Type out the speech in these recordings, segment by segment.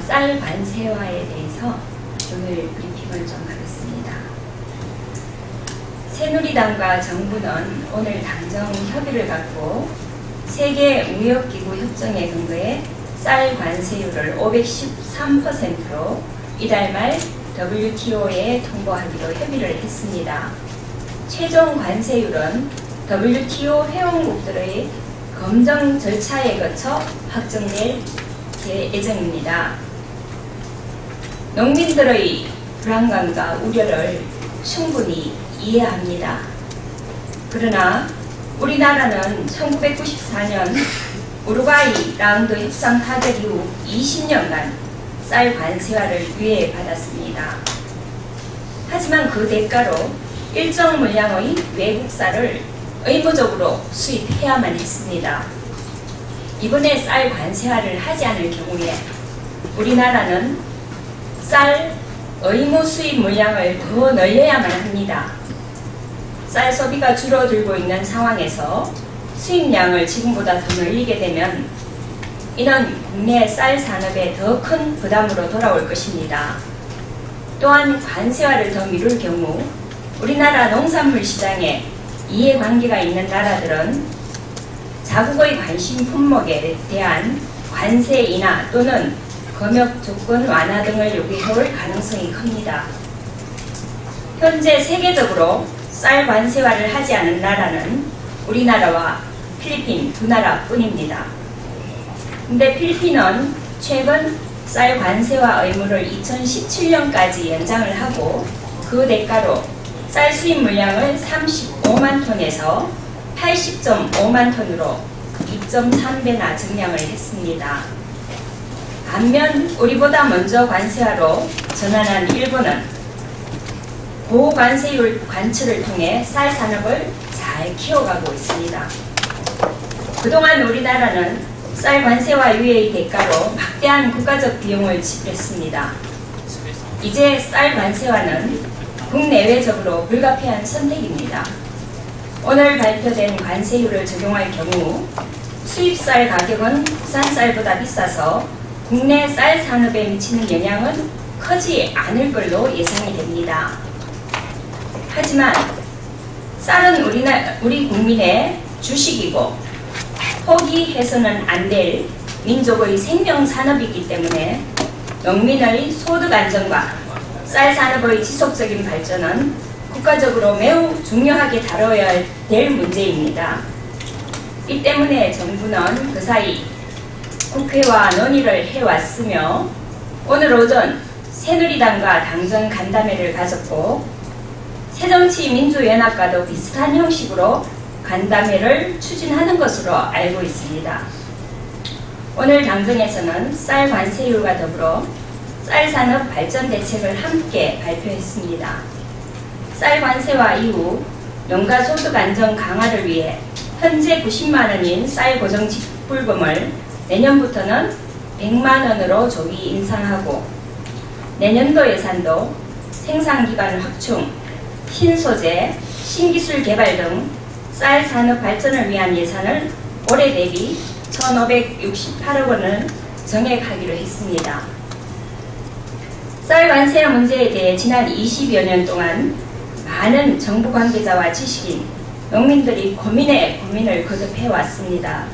쌀 관세화에 대해서 오늘 브리핑을 좀 하겠습니다. 새누리당과 정부는 오늘 당정 협의를 갖고 세계무역기구 협정에 근거해 쌀 관세율을 513%로 이달 말 WTO에 통보하기로 협의를 했습니다. 최종 관세율은 WTO 회원국들의 검증 절차에 거쳐 확정될 예정입니다. 농민들의 불안감과 우려를 충분히 이해합니다. 그러나 우리나라는 1994년 우루과이 라운드 협상 타결 이후 20년간 쌀 관세화를 유예받았습니다. 하지만 그 대가로 일정 물량의 외국 쌀을 의무적으로 수입해야만 했습니다. 이번에 쌀 관세화를 하지 않을 경우에 우리나라는 쌀 의무 수입 물량을 더 늘려야만 합니다. 쌀 소비가 줄어들고 있는 상황에서 수입량을 지금보다 더 늘리게 되면 이는 국내 쌀 산업에 더 큰 부담으로 돌아올 것입니다. 또한 관세화를 더 미룰 경우 우리나라 농산물 시장에 이해관계가 있는 나라들은 자국의 관심 품목에 대한 관세 인하 또는 검역 조건 완화 등을 요구해올 가능성이 큽니다. 현재 세계적으로 쌀 관세화를 하지 않은 나라는 우리나라와 필리핀 두 나라뿐입니다. 근데 필리핀은 최근 쌀 관세화 의무를 2017년까지 연장을 하고 그 대가로 쌀 수입 물량을 35만 톤에서 80.5만 톤으로 2.3배나 증량을 했습니다. 반면 우리보다 먼저 관세화로 전환한 일본은 고관세율 관철을 통해 쌀 산업을 잘 키워가고 있습니다. 그동안 우리나라는 쌀 관세화 유예의 대가로 막대한 국가적 비용을 지불했습니다. 이제 쌀 관세화는 국내외적으로 불가피한 선택입니다. 오늘 발표된 관세율을 적용할 경우 수입쌀 가격은 국산쌀보다 비싸서 국내 쌀 산업에 미치는 영향은 크지 않을 걸로 예상이 됩니다. 하지만 쌀은 우리 국민의 주식이고 포기해서는 안 될 민족의 생명 산업이기 때문에 농민의 소득 안정과 쌀 산업의 지속적인 발전은 국가적으로 매우 중요하게 다뤄야 될 문제입니다. 이 때문에 정부는 그 사이 국회와 논의를 해왔으며 오늘 오전 새누리당과 당정 간담회를 가졌고 새정치민주연합과도 비슷한 형식으로 간담회를 추진하는 것으로 알고 있습니다. 오늘 당정에서는 쌀 관세율과 더불어 쌀 산업 발전 대책을 함께 발표했습니다. 쌀 관세화 이후 농가 소득 안정 강화를 위해 현재 90만 원인 쌀 고정 지불금을 내년부터는 100만 원으로 조기 인상하고 내년도 예산도 생산기반 확충, 신소재, 신기술 개발 등 쌀 산업 발전을 위한 예산을 올해 대비 1,568억 원을 정액하기로 했습니다. 쌀 관세화 문제에 대해 지난 20여 년 동안 많은 정부 관계자와 지식인, 농민들이 고민을 거듭해왔습니다.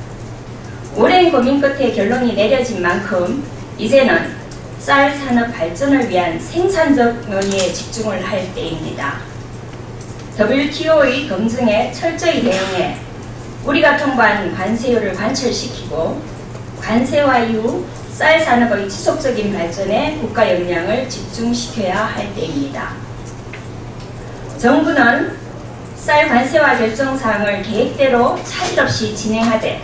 오랜 고민 끝에 결론이 내려진 만큼 이제는 쌀 산업 발전을 위한 생산적 논의에 집중을 할 때입니다. WTO의 검증에 철저히 대응해 우리가 통보한 관세율을 관철시키고 관세화 이후 쌀 산업의 지속적인 발전에 국가 역량을 집중시켜야 할 때입니다. 정부는 쌀 관세화 결정사항을 계획대로 차질 없이 진행하되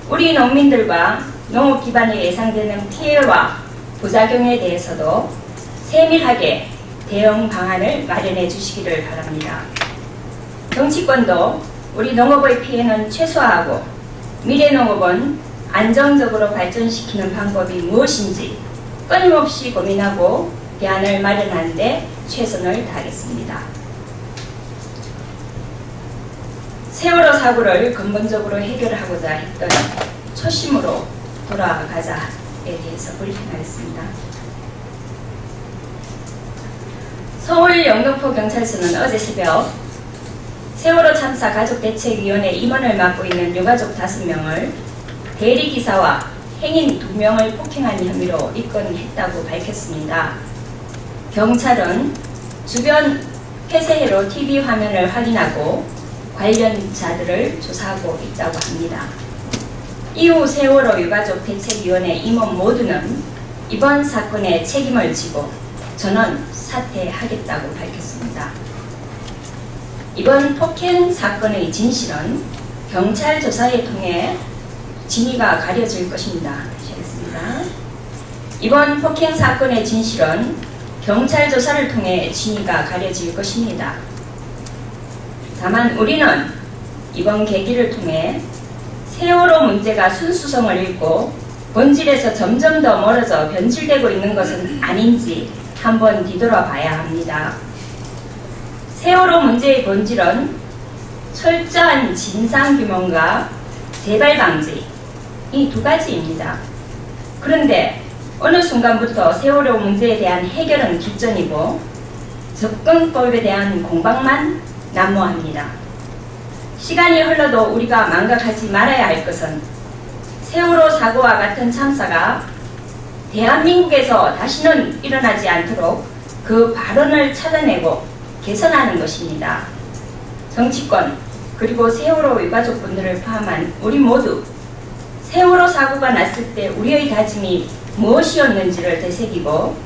우리 농민들과 농업 기반에 예상되는 피해와 부작용에 대해서도 세밀하게 대응 방안을 마련해 주시기를 바랍니다. 정치권도 우리 농업의 피해는 최소화하고 미래 농업은 안정적으로 발전시키는 방법이 무엇인지 끊임없이 고민하고 대안을 마련하는 데 최선을 다하겠습니다. 세월호 사고를 근본적으로 해결하고자 했던 초심으로 돌아가자 대해서 브리핑하겠습니다. 서울 영등포 경찰서는 어제 새벽 세월호 참사 가족대책위원회 임원을 맡고 있는 유가족 5명을 대리기사와 행인 2명을 폭행한 혐의로 입건했다고 밝혔습니다. 경찰은 주변 폐쇄회로 TV 화면을 확인하고 관련자들을 조사하고 있다고 합니다. 이후 세월호 유가족 대책위원회 임원 모두는 이번 사건에 책임을 지고 전원 사퇴하겠다고 밝혔습니다. 이번 폭행 사건의 진실은 경찰 조사에 통해 진위가 가려질 것입니다. 다시 하겠습니다. 이번 폭행 사건의 진실은 경찰 조사를 통해 진위가 가려질 것입니다. 다만 우리는 이번 계기를 통해 세월호 문제가 순수성을 잃고 본질에서 점점 더 멀어져 변질되고 있는 것은 아닌지 한번 뒤돌아봐야 합니다. 세월호 문제의 본질은 철저한 진상규명과 재발방지 이 2가지입니다. 그런데 어느 순간부터 세월호 문제에 대한 해결은 뒷전이고 접근법에 대한 공방만 난무합니다. 시간이 흘러도 우리가 망각하지 말아야 할 것은 세월호 사고와 같은 참사가 대한민국에서 다시는 일어나지 않도록 그 발언을 찾아내고 개선하는 것입니다. 정치권 그리고 세월호 유가족분들을 포함한 우리 모두 세월호 사고가 났을 때 우리의 다짐이 무엇이었는지를 되새기고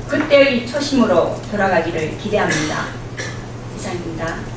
그때의 초심으로 돌아가기를 기대합니다. 이상입니다.